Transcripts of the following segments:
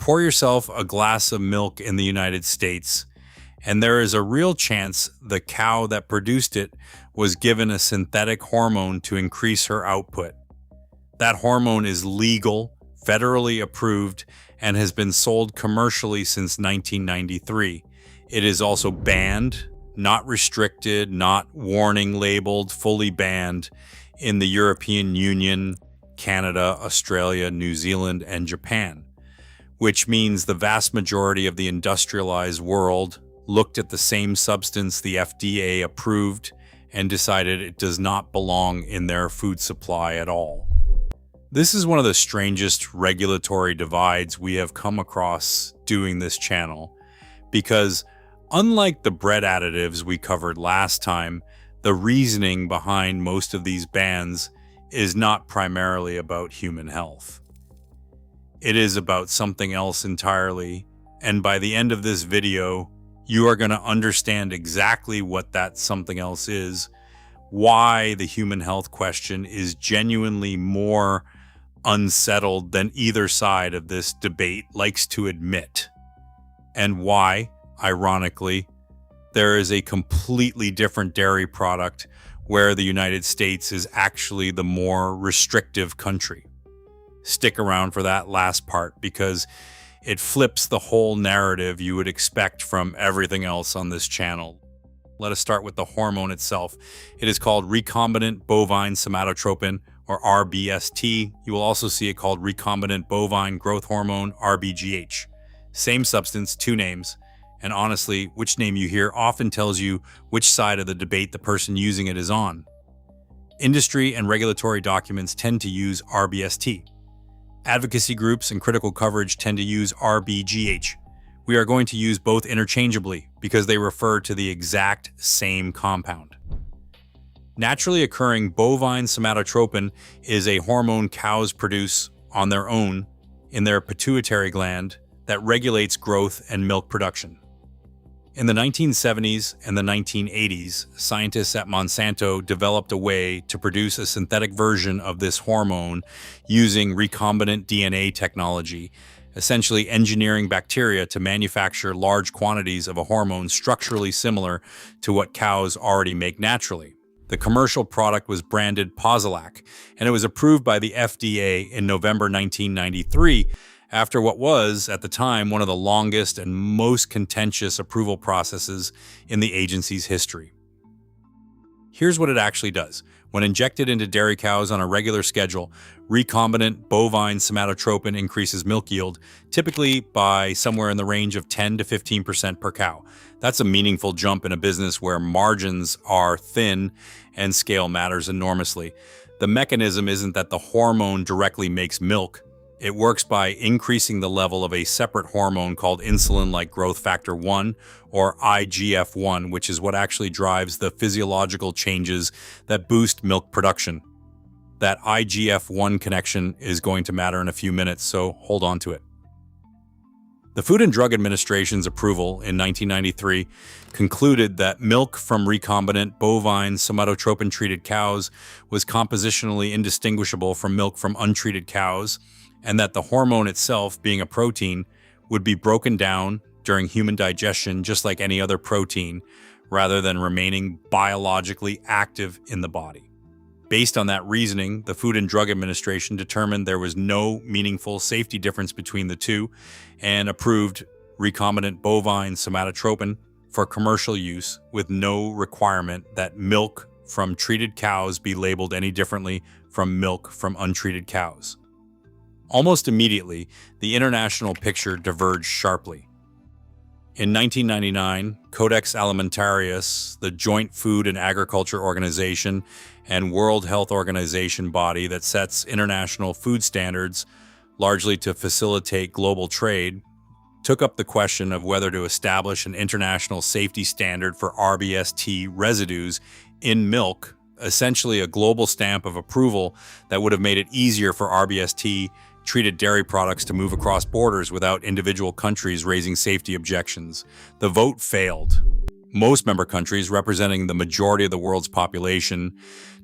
Pour yourself a glass of milk in the United States, and there is a real chance the cow that produced it was given a synthetic hormone to increase her output. That hormone is legal, federally approved, and has been sold commercially since 1993. It is also banned, not restricted, not warning labeled, fully banned in the European Union, Canada, Australia, New Zealand, and Japan, which means the vast majority of the industrialized world looked at the same substance the FDA approved and decided it does not belong in their food supply at all. This is one of the strangest regulatory divides we have come across doing this channel, because unlike the bread additives we covered last time, the reasoning behind most of these bans is not primarily about human health. It is about something else entirely, and by the end of this video, you are going to understand exactly what that something else is, why the human health question is genuinely more unsettled than either side of this debate likes to admit, and why, ironically, there is a completely different dairy product where the United States is actually the more restrictive country. Stick around for that last part because it flips the whole narrative you would expect from everything else on this channel. Let us start with the hormone itself. It is called recombinant bovine somatotropin, or rBST. You will also see it called recombinant bovine growth hormone, rBGH. Same substance, two names. And honestly, which name you hear often tells you which side of the debate the person using it is on. Industry and regulatory documents tend to use rBST. Advocacy groups and critical coverage tend to use rBGH. We are going to use both interchangeably because they refer to the exact same compound. Naturally occurring bovine somatotropin is a hormone cows produce on their own in their pituitary gland that regulates growth and milk production. In the 1970s and the 1980s, scientists at Monsanto developed a way to produce a synthetic version of this hormone using recombinant DNA technology, essentially engineering bacteria to manufacture large quantities of a hormone structurally similar to what cows already make naturally. The commercial product was branded Posilac, and it was approved by the FDA in November 1993, after what was, at the time, one of the longest and most contentious approval processes in the agency's history. Here's what it actually does. When injected into dairy cows on a regular schedule, recombinant bovine somatotropin increases milk yield, typically by somewhere in the range of 10 to 15% per cow. That's a meaningful jump in a business where margins are thin and scale matters enormously. The mechanism isn't that the hormone directly makes milk. It works by increasing the level of a separate hormone called insulin-like growth factor 1, or IGF-1, which is what actually drives the physiological changes that boost milk production. That IGF-1 connection is going to matter in a few minutes, so hold on to it. The Food and Drug Administration's approval in 1993 concluded that milk from recombinant bovine somatotropin-treated cows was compositionally indistinguishable from milk from untreated cows, and that the hormone itself, being a protein, would be broken down during human digestion just like any other protein, rather than remaining biologically active in the body. Based on that reasoning, the Food and Drug Administration determined there was no meaningful safety difference between the two and approved recombinant bovine somatotropin for commercial use with no requirement that milk from treated cows be labeled any differently from milk from untreated cows. Almost immediately, the international picture diverged sharply. In 1999, Codex Alimentarius, the Joint Food and Agriculture Organization and World Health Organization body that sets international food standards, largely to facilitate global trade, took up the question of whether to establish an international safety standard for rBST residues in milk, essentially a global stamp of approval that would have made it easier for rBST treated dairy products to move across borders without individual countries raising safety objections. The vote failed. Most member countries, representing the majority of the world's population,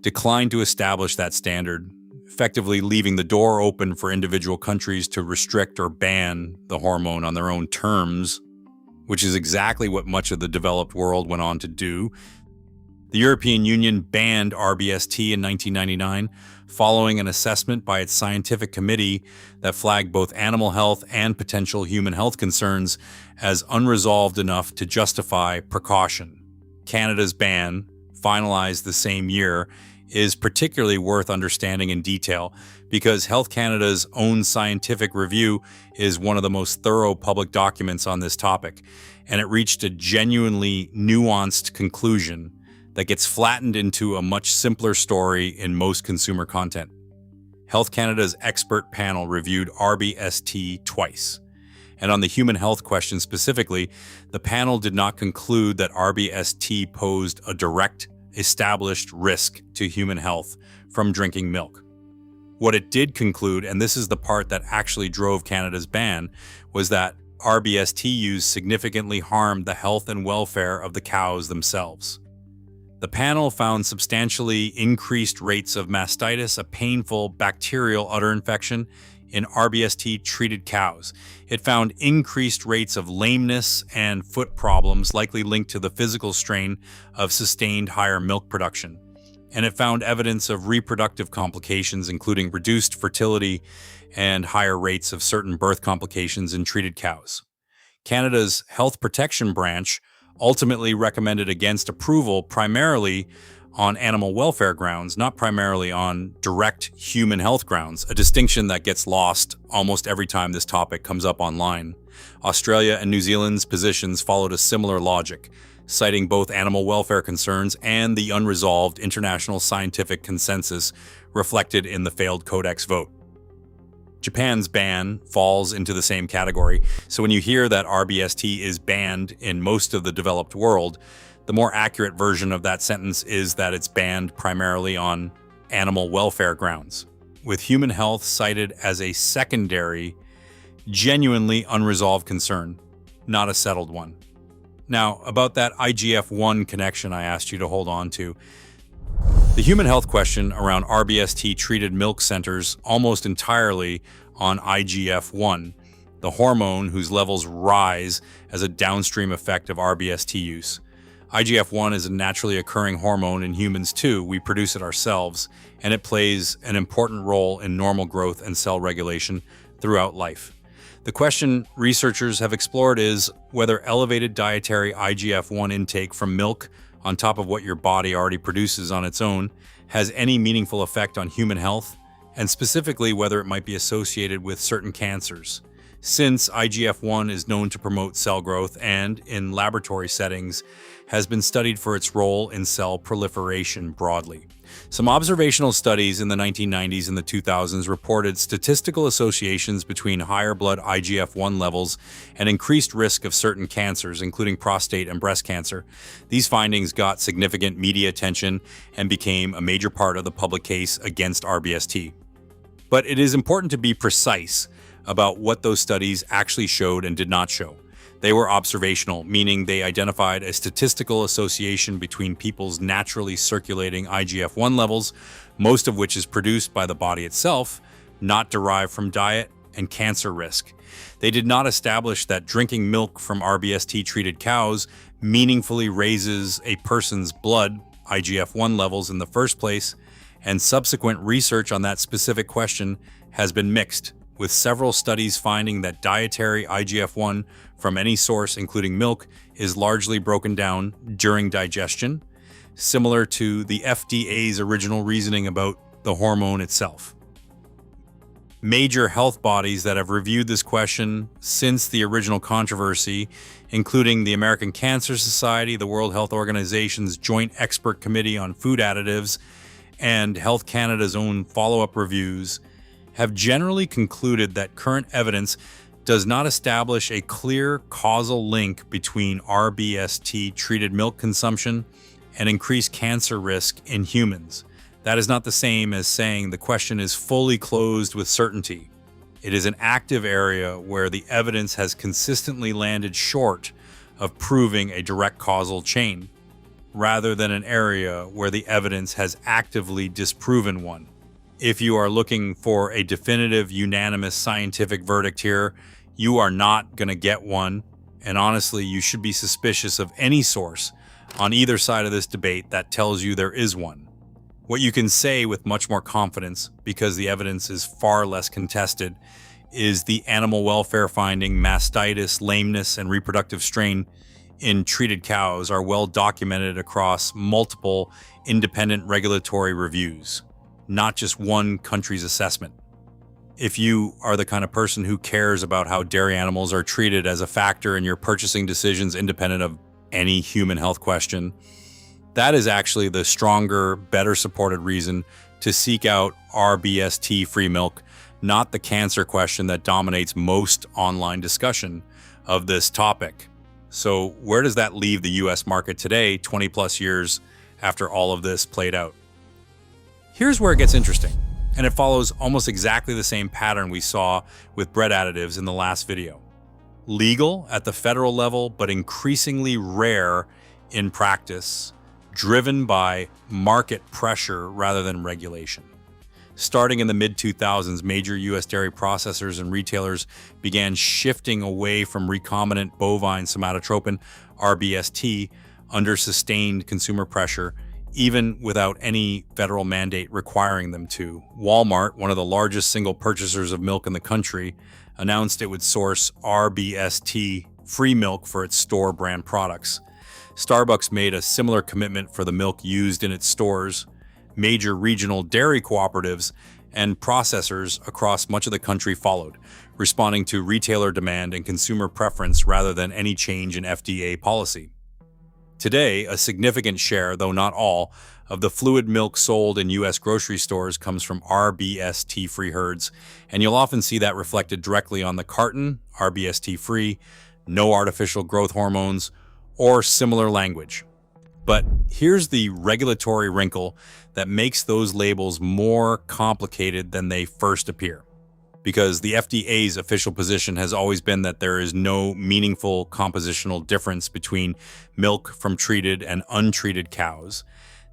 declined to establish that standard, effectively leaving the door open for individual countries to restrict or ban the hormone on their own terms, which is exactly what much of the developed world went on to do. The European Union banned rBST in 1999, following an assessment by its scientific committee that flagged both animal health and potential human health concerns as unresolved enough to justify precaution. Canada's ban, finalized the same year, is particularly worth understanding in detail because Health Canada's own scientific review is one of the most thorough public documents on this topic, and it reached a genuinely nuanced conclusion that gets flattened into a much simpler story in most consumer content. Health Canada's expert panel reviewed rBST twice. And on the human health question specifically, the panel did not conclude that rBST posed a direct, established risk to human health from drinking milk. What it did conclude, and this is the part that actually drove Canada's ban, was that rBST use significantly harmed the health and welfare of the cows themselves. The panel found substantially increased rates of mastitis, a painful bacterial udder infection, in rBST-treated cows. It found increased rates of lameness and foot problems, likely linked to the physical strain of sustained higher milk production. And it found evidence of reproductive complications, including reduced fertility and higher rates of certain birth complications in treated cows. Canada's Health Protection Branch ultimately recommended against approval primarily on animal welfare grounds, not primarily on direct human health grounds, a distinction that gets lost almost every time this topic comes up online. Australia and New Zealand's positions followed a similar logic, citing both animal welfare concerns and the unresolved international scientific consensus reflected in the failed Codex vote. Japan's ban falls into the same category, so when you hear that rBST is banned in most of the developed world, the more accurate version of that sentence is that it's banned primarily on animal welfare grounds, with human health cited as a secondary, genuinely unresolved concern, not a settled one. Now, about that IGF-1 connection I asked you to hold on to, the human health question around rBST-treated milk centers almost entirely on IGF-1, the hormone whose levels rise as a downstream effect of rBST use. IGF-1 is a naturally occurring hormone in humans too. We produce it ourselves, and it plays an important role in normal growth and cell regulation throughout life. The question researchers have explored is whether elevated dietary IGF-1 intake from milk, on top of what your body already produces on its own, has any meaningful effect on human health, and specifically whether it might be associated with certain cancers. Since IGF-1 is known to promote cell growth and, in laboratory settings, has been studied for its role in cell proliferation broadly. Some observational studies in the 1990s and the 2000s reported statistical associations between higher blood IGF-1 levels and increased risk of certain cancers, including prostate and breast cancer. These findings got significant media attention and became a major part of the public case against rBST. But it is important to be precise about what those studies actually showed and did not show. They were observational, meaning they identified a statistical association between people's naturally circulating IGF-1 levels, most of which is produced by the body itself, not derived from diet, and cancer risk. They did not establish that drinking milk from rBST-treated cows meaningfully raises a person's blood IGF-1 levels in the first place, and subsequent research on that specific question has been mixed, with several studies finding that dietary IGF-1 from any source, including milk, is largely broken down during digestion, similar to the FDA's original reasoning about the hormone itself. Major health bodies that have reviewed this question since the original controversy, including the American Cancer Society, the World Health Organization's Joint Expert Committee on Food Additives, and Health Canada's own follow-up reviews, have generally concluded that current evidence does not establish a clear causal link between rBST-treated milk consumption and increased cancer risk in humans. That is not the same as saying the question is fully closed with certainty. It is an active area where the evidence has consistently landed short of proving a direct causal chain, rather than an area where the evidence has actively disproven one. If you are looking for a definitive, unanimous scientific verdict here, you are not going to get one. And honestly, you should be suspicious of any source on either side of this debate that tells you there is one. What you can say with much more confidence, because the evidence is far less contested, is the animal welfare finding mastitis, lameness, and reproductive strain in treated cows are well documented across multiple independent regulatory reviews, not just one country's assessment. If you are the kind of person who cares about how dairy animals are treated as a factor in your purchasing decisions independent of any human health question, that is actually the stronger, better supported reason to seek out rBST-free milk, not the cancer question that dominates most online discussion of this topic. So where does that leave the US market today, 20 plus years after all of this played out? Here's where it gets interesting, and it follows almost exactly the same pattern we saw with bread additives in the last video. Legal at the federal level, but increasingly rare in practice, driven by market pressure rather than regulation. Starting in the mid-2000s, major U.S. dairy processors and retailers began shifting away from recombinant bovine somatotropin, rBST, under sustained consumer pressure, even without any federal mandate requiring them to. Walmart, one of the largest single purchasers of milk in the country, announced it would source rBST-free milk for its store brand products. Starbucks made a similar commitment for the milk used in its stores. Major regional dairy cooperatives and processors across much of the country followed, responding to retailer demand and consumer preference rather than any change in FDA policy. Today, a significant share, though not all, of the fluid milk sold in U.S. grocery stores comes from rBST-free herds, and you'll often see that reflected directly on the carton, rBST-free, no artificial growth hormones, or similar language. But here's the regulatory wrinkle that makes those labels more complicated than they first appear. Because the FDA's official position has always been that there is no meaningful compositional difference between milk from treated and untreated cows,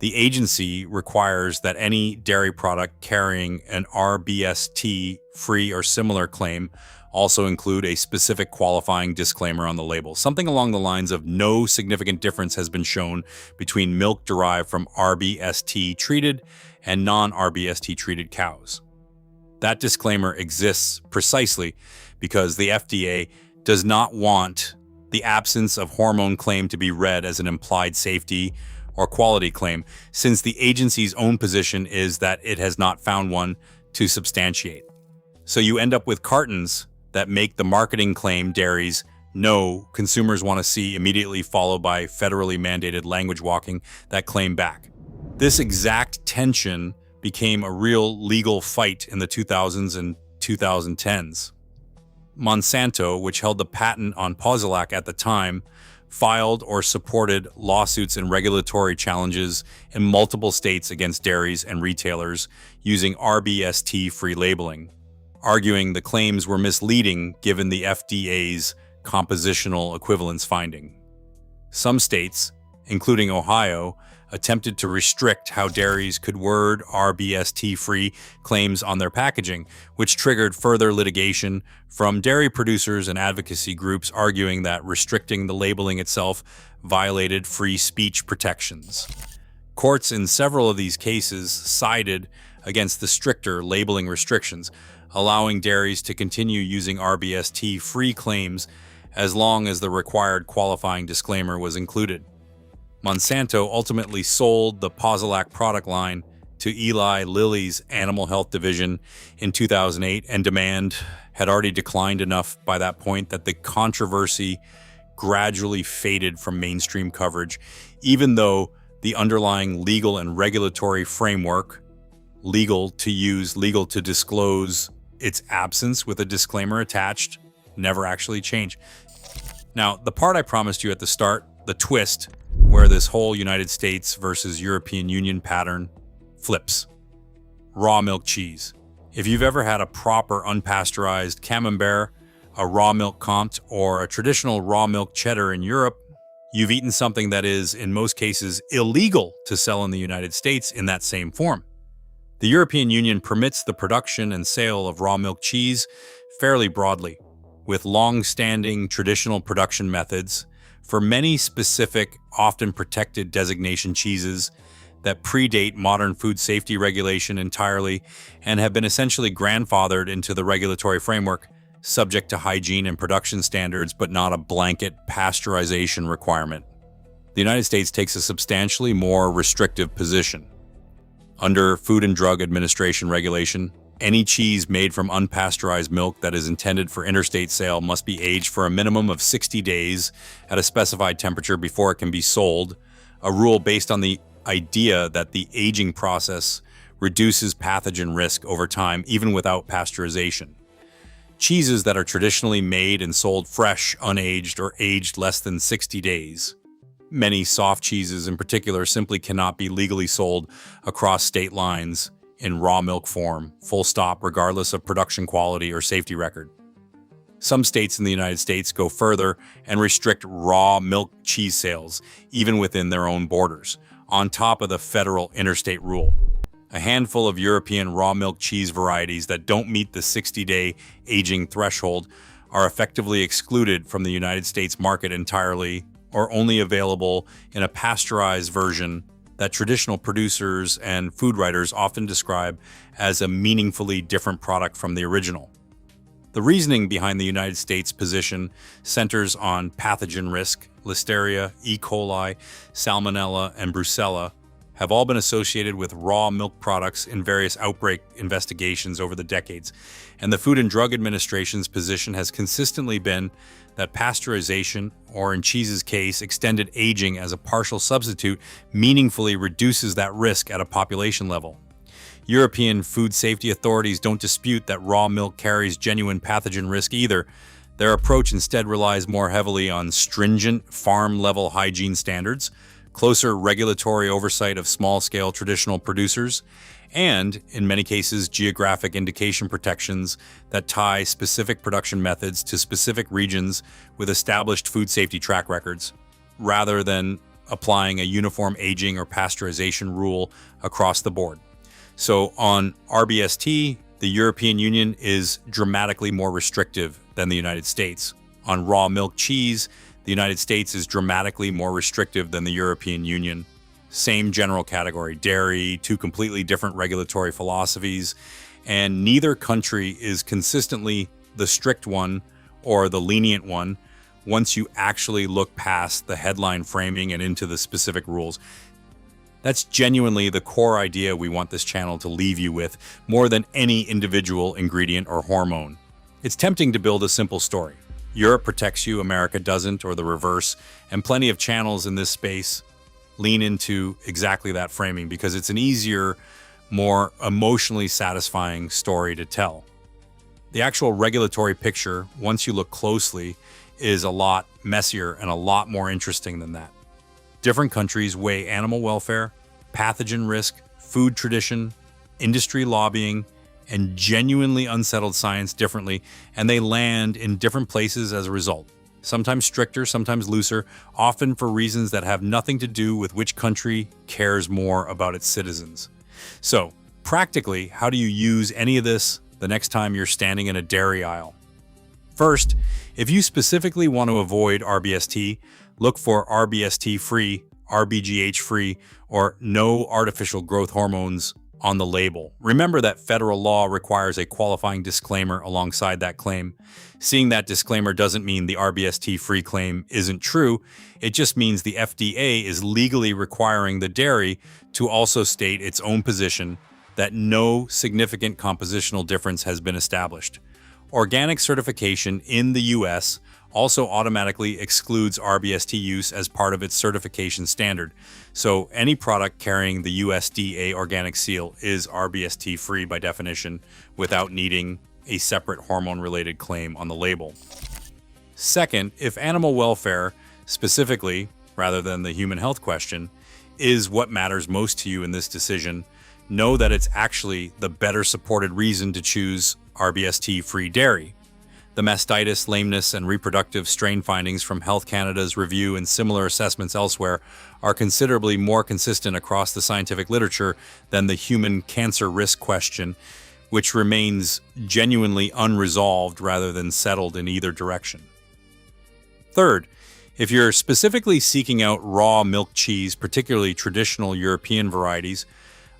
the agency requires that any dairy product carrying an rBST-free or similar claim also include a specific qualifying disclaimer on the label, something along the lines of no significant difference has been shown between milk derived from rBST treated and non-rBST treated cows. That disclaimer exists precisely because the FDA does not want the absence of hormone claim to be read as an implied safety or quality claim, since the agency's own position is that it has not found one to substantiate. So you end up with cartons that make the marketing claim dairies know consumers want to see immediately, followed by federally mandated language walking that claim back. This exact tension became a real legal fight in the 2000s and 2010s. Monsanto, which held the patent on Posilac at the time, filed or supported lawsuits and regulatory challenges in multiple states against dairies and retailers using rBST-free labeling, arguing the claims were misleading given the FDA's compositional equivalence finding. Some states, including Ohio, attempted to restrict how dairies could word rBST-free claims on their packaging, which triggered further litigation from dairy producers and advocacy groups arguing that restricting the labeling itself violated free speech protections. Courts in several of these cases sided against the stricter labeling restrictions, allowing dairies to continue using rBST-free claims as long as the required qualifying disclaimer was included. Monsanto ultimately sold the Posilac product line to Eli Lilly's Animal Health Division in 2008, and demand had already declined enough by that point that the controversy gradually faded from mainstream coverage, even though the underlying legal and regulatory framework, legal to use, legal to disclose its absence with a disclaimer attached, never actually changed. Now, the part I promised you at the start, the twist, where this whole United States versus European Union pattern flips. Raw milk cheese. If you've ever had a proper unpasteurized camembert, a raw milk Comte, or a traditional raw milk cheddar in Europe, you've eaten something that is, in most cases, illegal to sell in the United States in that same form. The European Union permits the production and sale of raw milk cheese fairly broadly, with long-standing traditional production methods for many specific, often protected designation cheeses that predate modern food safety regulation entirely and have been essentially grandfathered into the regulatory framework, subject to hygiene and production standards, but not a blanket pasteurization requirement. The United States takes a substantially more restrictive position. Under Food and Drug Administration regulation, any cheese made from unpasteurized milk that is intended for interstate sale must be aged for a minimum of 60 days at a specified temperature before it can be sold, a rule based on the idea that the aging process reduces pathogen risk over time even without pasteurization. Cheeses that are traditionally made and sold fresh, unaged, or aged less than 60 days. Many soft cheeses in particular simply cannot be legally sold across state lines in raw milk form, full stop, regardless of production quality or safety record. Some states in the United States go further and restrict raw milk cheese sales, even within their own borders, on top of the federal interstate rule. A handful of European raw milk cheese varieties that don't meet the 60-day aging threshold are effectively excluded from the United States market entirely, or only available in a pasteurized version that traditional producers and food writers often describe as a meaningfully different product from the original. The reasoning behind the United States position centers on pathogen risk. Listeria, E. coli, Salmonella, and Brucella have all been associated with raw milk products in various outbreak investigations over the decades, and the Food and Drug Administration's position has consistently been that pasteurization, or in cheese's case, extended aging as a partial substitute, meaningfully reduces that risk at a population level. European food safety authorities don't dispute that raw milk carries genuine pathogen risk either. Their approach instead relies more heavily on stringent farm-level hygiene standards, closer regulatory oversight of small-scale traditional producers, and, in many cases, geographic indication protections that tie specific production methods to specific regions with established food safety track records, rather than applying a uniform aging or pasteurization rule across the board. So on rBST, the European Union is dramatically more restrictive than the United States. On raw milk cheese, the United States is dramatically more restrictive than the European Union. Same general category, dairy, two completely different regulatory philosophies, and neither country is consistently the strict one or the lenient one once you actually look past the headline framing and into the specific rules. That's genuinely the core idea we want this channel to leave you with, more than any individual ingredient or hormone. It's tempting to build a simple story. Europe protects you, America doesn't, or the reverse, and plenty of channels in this space lean into exactly that framing because it's an easier, more emotionally satisfying story to tell. The actual regulatory picture, once you look closely, is a lot messier and a lot more interesting than that. Different countries weigh animal welfare, pathogen risk, food tradition, industry lobbying, and genuinely unsettled science differently, and they land in different places as a result. Sometimes stricter, sometimes looser, often for reasons that have nothing to do with which country cares more about its citizens. So, practically, how do you use any of this the next time you're standing in a dairy aisle? First, if you specifically want to avoid rBST, look for rBST-free, RBGH-free, or no artificial growth hormones on the label. Remember that federal law requires a qualifying disclaimer alongside that claim. Seeing that disclaimer doesn't mean the rBST-free claim isn't true. It just means the FDA is legally requiring the dairy to also state its own position that no significant compositional difference has been established. Organic certification in the U.S. also automatically excludes rBST use as part of its certification standard. So any product carrying the USDA organic seal is rBST-free by definition without needing a separate hormone-related claim on the label. Second, if animal welfare, specifically, rather than the human health question, is what matters most to you in this decision, know that it's actually the better supported reason to choose rBST-free dairy. The mastitis, lameness, and reproductive strain findings from Health Canada's review and similar assessments elsewhere are considerably more consistent across the scientific literature than the human cancer risk question, which remains genuinely unresolved rather than settled in either direction. Third, if you're specifically seeking out raw milk cheese, particularly traditional European varieties,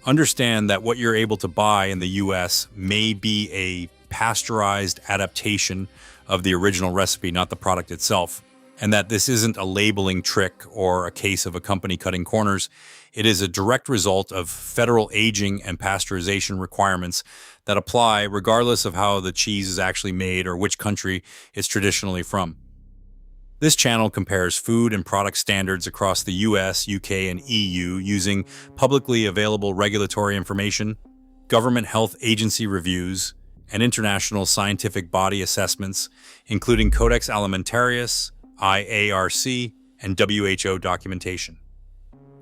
understand that what you're able to buy in the US may be a pasteurized adaptation of the original recipe, not the product itself, and that this isn't a labeling trick or a case of a company cutting corners. It is a direct result of federal aging and pasteurization requirements that apply regardless of how the cheese is actually made or which country it's traditionally from. This channel compares food and product standards across the US, UK, and EU using publicly available regulatory information, government health agency reviews, and international scientific body assessments, including Codex Alimentarius, IARC, and WHO documentation.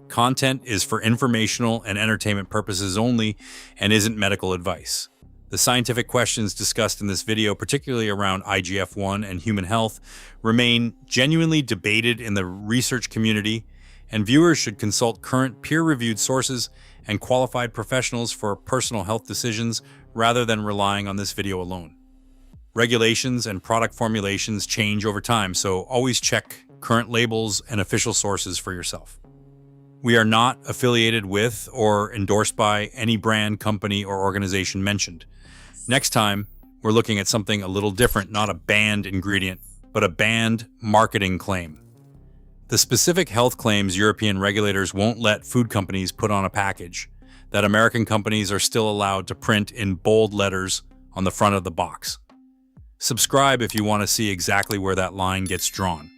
Content is for informational and entertainment purposes only and isn't medical advice. The scientific questions discussed in this video, particularly around IGF-1 and human health, remain genuinely debated in the research community, and viewers should consult current peer-reviewed sources and qualified professionals for personal health decisions rather than relying on this video alone. Regulations and product formulations change over time, so always check current labels and official sources for yourself. We are not affiliated with or endorsed by any brand, company, or organization mentioned. Next time, we're looking at something a little different, not a banned ingredient, but a banned marketing claim. The specific health claims European regulators won't let food companies put on a package, that American companies are still allowed to print in bold letters on the front of the box. Subscribe if you want to see exactly where that line gets drawn.